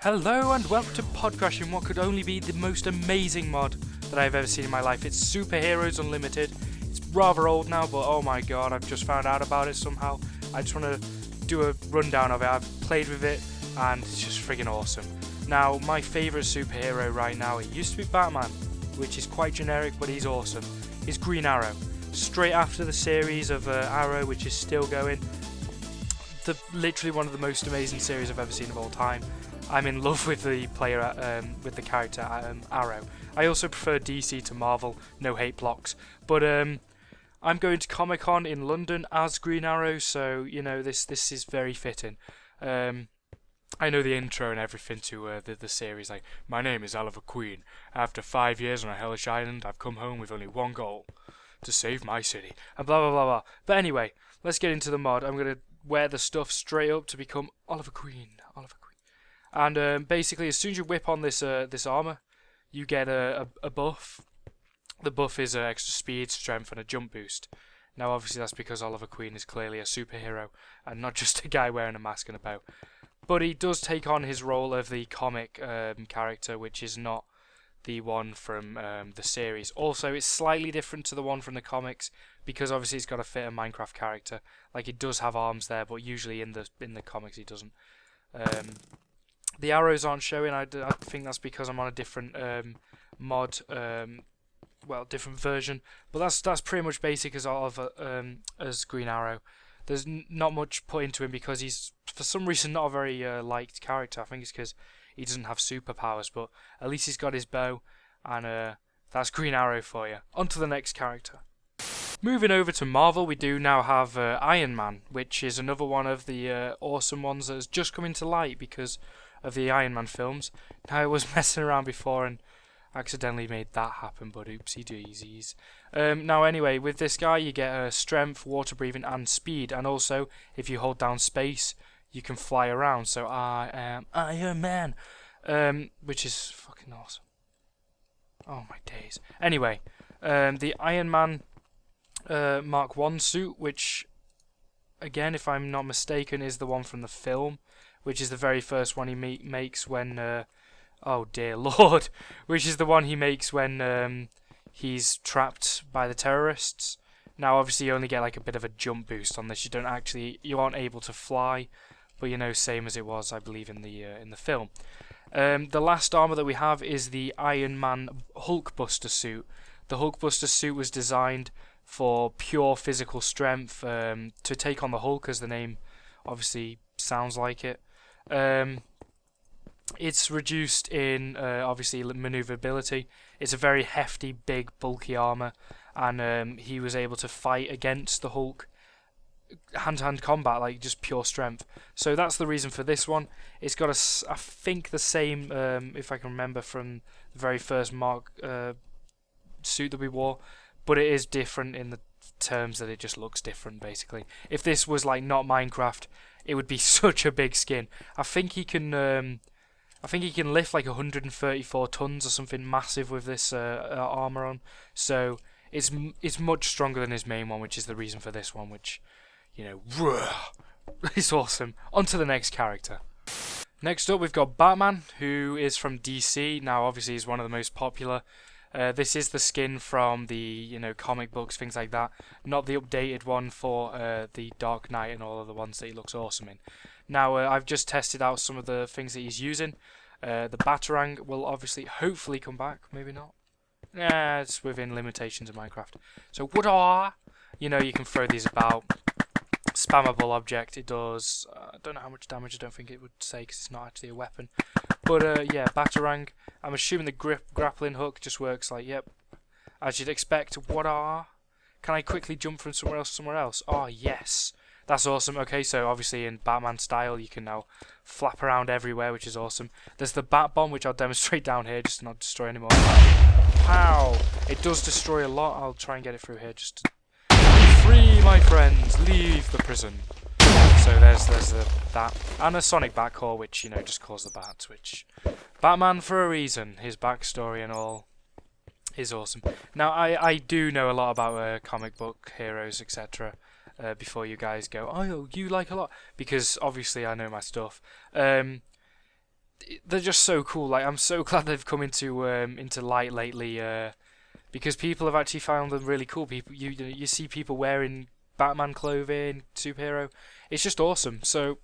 Hello and welcome to Podcrash in what could only be the most amazing mod that I've ever seen in my life. It's Superheroes Unlimited. It's rather old now, but oh my god, I've just found out about it somehow. I just want to do a rundown of it. I've played with it and it's just friggin' awesome. Now, my favourite superhero right now, it used to be Batman, which is quite generic, but he's awesome. He's Green Arrow. Straight after the series of Arrow, which is still going. Literally one of the most amazing series I've ever seen of all time. I'm in love with the with the character Arrow. I also prefer DC to Marvel, no hate blocks. But I'm going to Comic-Con in London as Green Arrow, so you know this is very fitting. I know the intro and everything to the series, like, my name is Oliver Queen. After 5 years on a hellish island, I've come home with only one goal: to save my city. And blah blah blah blah. But anyway, let's get into the mod. I'm gonna wear the stuff straight up to become Oliver Queen. And basically, as soon as you whip on this armor, you get a buff. The buff is extra speed, strength, and a jump boost. Now, obviously, that's because Oliver Queen is clearly a superhero and not just a guy wearing a mask and a bow. But he does take on his role of the comic character, which is not the one from the series. Also, it's slightly different to the one from the comics because obviously he's got to fit a Minecraft character. Like, he does have arms there, but usually in the comics he doesn't. The arrows aren't showing. I think that's because I'm on a different mod, different version. But that's pretty much basic as Green Arrow. There's not much put into him because he's for some reason not a very liked character. I think it's because he doesn't have superpowers. But at least he's got his bow, and that's Green Arrow for you. On to the next character. Moving over to Marvel, we do now have Iron Man, which is another one of the awesome ones that has just come into light because of the Iron Man films. Now, I was messing around before and accidentally made that happen, but oopsie daisies. Now anyway, with this guy you get strength, water breathing and speed, and also if you hold down space you can fly around, so I am Iron Man, which is fucking awesome. Oh my days. Anyway, the Iron Man Mark 1 suit, which again, if I'm not mistaken, is the one from the film, which is the very first one he makes when, oh dear lord, which is the one he makes when he's trapped by the terrorists. Now, obviously, you only get like a bit of a jump boost on this. You aren't able to fly, but you know, same as it was, I believe, in the film. The last armor that we have is the Iron Man Hulkbuster suit. The Hulkbuster suit was designed for pure physical strength, to take on the Hulk, as the name obviously sounds like it. It's reduced in obviously maneuverability. It's a very hefty, big, bulky armor, and he was able to fight against the Hulk hand-to-hand combat, like just pure strength. So that's the reason for this one. It's got I think the same, if I can remember from the very first Mark suit that we wore, but it is different in the terms that it just looks different. Basically, if this was like not Minecraft, it would be such a big skin. I think he can lift like 134 tons or something massive with this armor on. So it's much stronger than his main one, which is the reason for this one. Which, you know, it's awesome. On to the next character. Next up, we've got Batman, who is from DC. Now, obviously, he's one of the most popular. This is the skin from the comic books, things like that. Not the updated one for the Dark Knight and all of the ones that he looks awesome in. Now, I've just tested out some of the things that he's using. The Batarang will obviously, hopefully, come back. Maybe not. Nah, it's within limitations of Minecraft. So, you can throw these about. Spammable object. It does. I don't know how much damage. I don't think it would say because it's not actually a weapon. But yeah, Batarang. I'm assuming the grappling hook just works like, yep, as you'd expect. Can I quickly jump from somewhere else to somewhere else? Oh, yes. That's awesome. Okay, so obviously in Batman style, you can now flap around everywhere, which is awesome. There's the Bat Bomb, which I'll demonstrate down here, just to not destroy anymore. Pow! It does destroy a lot. I'll try and get it through here. Just free, my friends. Leave the prison. So there's that. And a Sonic Batcore, which, just calls the bats, which... Batman for a reason. His backstory and all is awesome. Now, I do know a lot about comic book heroes, etc. Before you guys go, oh, you like a lot, because obviously I know my stuff. they're just so cool. Like, I'm so glad they've come into light lately, because people have actually found them really cool. People, you see people wearing Batman clothing, superhero. It's just awesome. So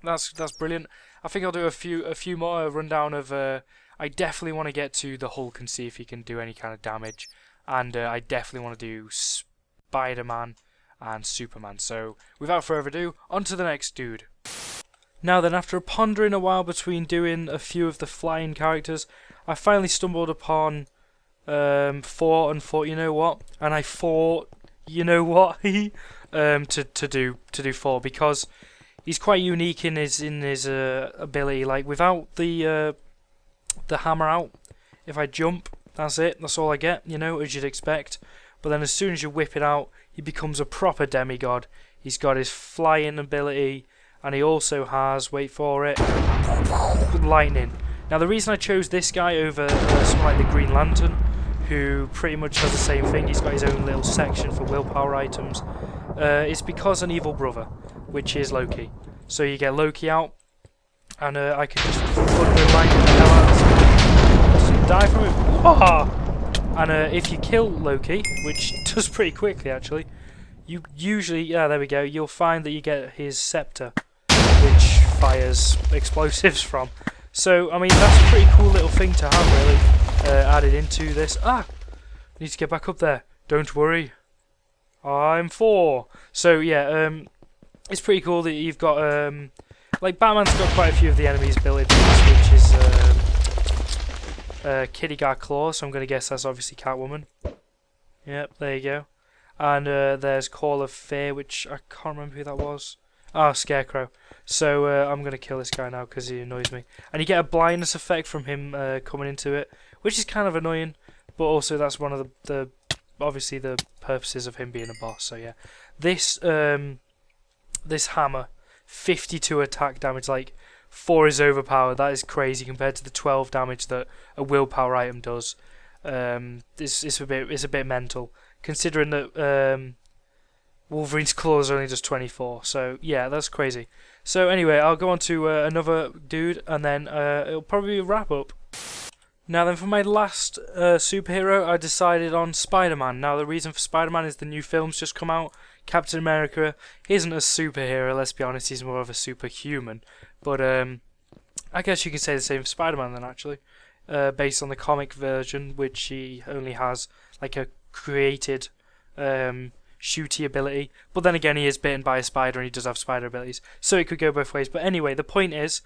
that's brilliant. I think I'll do a few more rundown of. I definitely want to get to the Hulk and see if he can do any kind of damage, and I definitely want to do Spider-Man and Superman. So without further ado, on to the next dude. Now then, after pondering a while between doing a few of the flying characters, I finally stumbled upon Thor and thought, you know what? And I thought, you know what? to do Thor, because he's quite unique in his ability. Like, without the hammer out, if I jump, that's it. That's all I get, you know, as you'd expect. But then as soon as you whip it out, he becomes a proper demigod. He's got his flying ability, and he also has, wait for it, lightning. Now the reason I chose this guy over someone like the Green Lantern, who pretty much does the same thing, he's got his own little section for willpower items, is because an evil brother, which is Loki. So you get Loki out, and I can just thunder lightning the hell out of him. Doesn't die from it. Whoa! And if you kill Loki, which does pretty quickly actually, you usually, yeah, there we go, you'll find that you get his scepter, which fires explosives from. So, I mean, that's a pretty cool little thing to have, really, added into this. Ah! Need to get back up there. Don't worry. I'm Thor. So, yeah, it's pretty cool that you've got, like, Batman's got quite a few of the enemies built into this, which is, Kitty got claws, so I'm going to guess that's obviously Catwoman. Yep, there you go. And there's Call of Fear, which I can't remember who that was. Ah, Scarecrow. So I'm going to kill this guy now because he annoys me. And you get a blindness effect from him coming into it, which is kind of annoying, but also that's one of the obviously the purposes of him being a boss. So yeah, this this hammer, 52 attack damage, like 4 is overpowered. That is crazy compared to the 12 damage that a willpower item does. It's a bit mental considering that Wolverine's claws only does 24. So yeah, that's crazy. So anyway, I'll go on to another dude, and then it'll probably be a wrap up. Now then, for my last superhero, I decided on Spider-Man. Now the reason for Spider-Man is the new film's just come out. Captain America isn't a superhero, let's be honest, he's more of a superhuman. But I guess you can say the same for Spider-Man then, actually. Based on the comic version, which he only has like a created shooty ability. But then again, he is bitten by a spider and he does have spider abilities. So it could go both ways. But anyway, the point is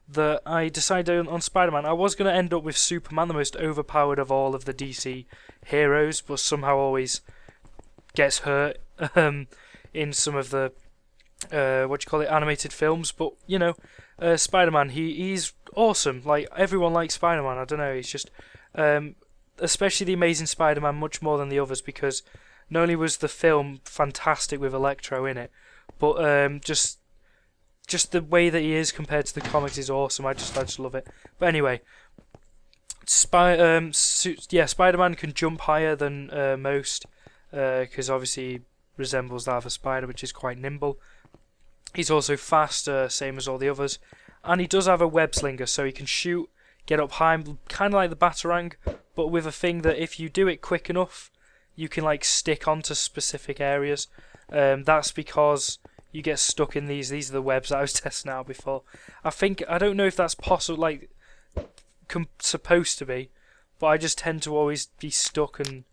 that I decided on Spider-Man. I was going to end up with Superman, the most overpowered of all of the DC heroes, but somehow always gets hurt in some of the animated films. But you know, Spider-Man, he's awesome. Like, everyone likes Spider-Man. I don't know, he's just especially the Amazing Spider-Man much more than the others, because not only was the film fantastic with Electro in it, but just the way that he is compared to the comics is awesome. I just love it. But anyway, Spider-Man can jump higher than most, because obviously he resembles that of a spider, which is quite nimble. He's also fast, same as all the others, and he does have a web slinger, so he can shoot, get up high, kind of like the Batarang, but with a thing that if you do it quick enough, you can like stick onto specific areas. That's because you get stuck in these. These are the webs that I was testing out before. I don't know if that's possible, like supposed to be, but I just tend to always be stuck, and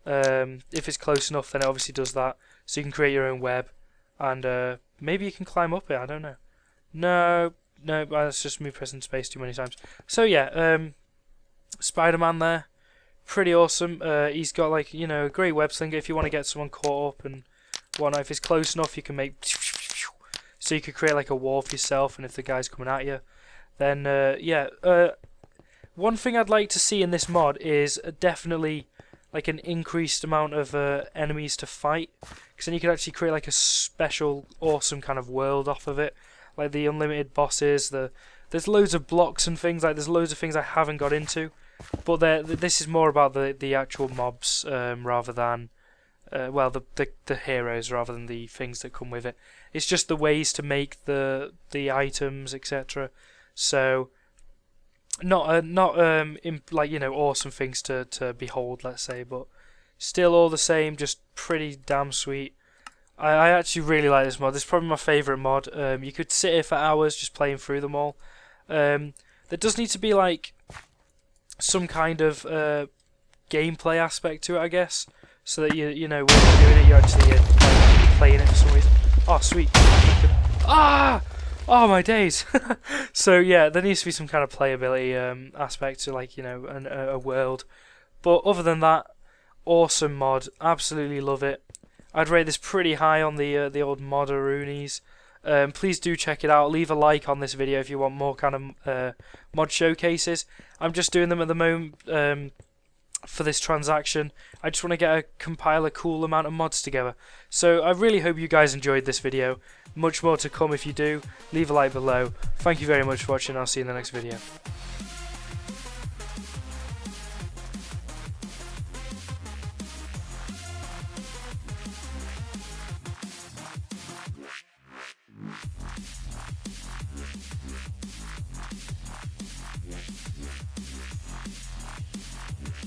if it's close enough, then it obviously does that. So you can create your own web, and maybe you can climb up it. I don't know. No, that's just me pressing space too many times. So yeah, Spider-Man there, pretty awesome. He's got like, you know, a great web slinger if you want to get someone caught up and whatnot. If it's close enough, you can make so you could create like a wall for yourself, and if the guy's coming at you, then one thing I'd like to see in this mod is definitely like an increased amount of enemies to fight, because then you could actually create like a special awesome kind of world off of it, like the unlimited bosses. There's loads of blocks and things, like there's loads of things I haven't got into, but this is more about the actual mobs rather than the heroes, rather than the things that come with it. It's just the ways to make the items, etc. So like, you know, awesome things to behold, let's say, but still all the same, just pretty damn sweet. I actually really like this mod. This is probably my favourite mod. You could sit here for hours just playing through them all. There does need to be like some kind of gameplay aspect to it, I guess, so that you know when you're doing it, you're actually like, playing it for some reason. Oh, sweet. Ah! Oh my days! So yeah, there needs to be some kind of playability aspect to, like, you know, a world. But other than that, awesome mod. Absolutely love it. I'd rate this pretty high on the old Modderoonies. Please do check it out. Leave a like on this video if you want more kind of mod showcases. I'm just doing them at the moment for this transaction. I just want to compile a cool amount of mods together. So I really hope you guys enjoyed this video. Much more to come if you do. Leave a like below. Thank you very much for watching. I'll see you in the next video.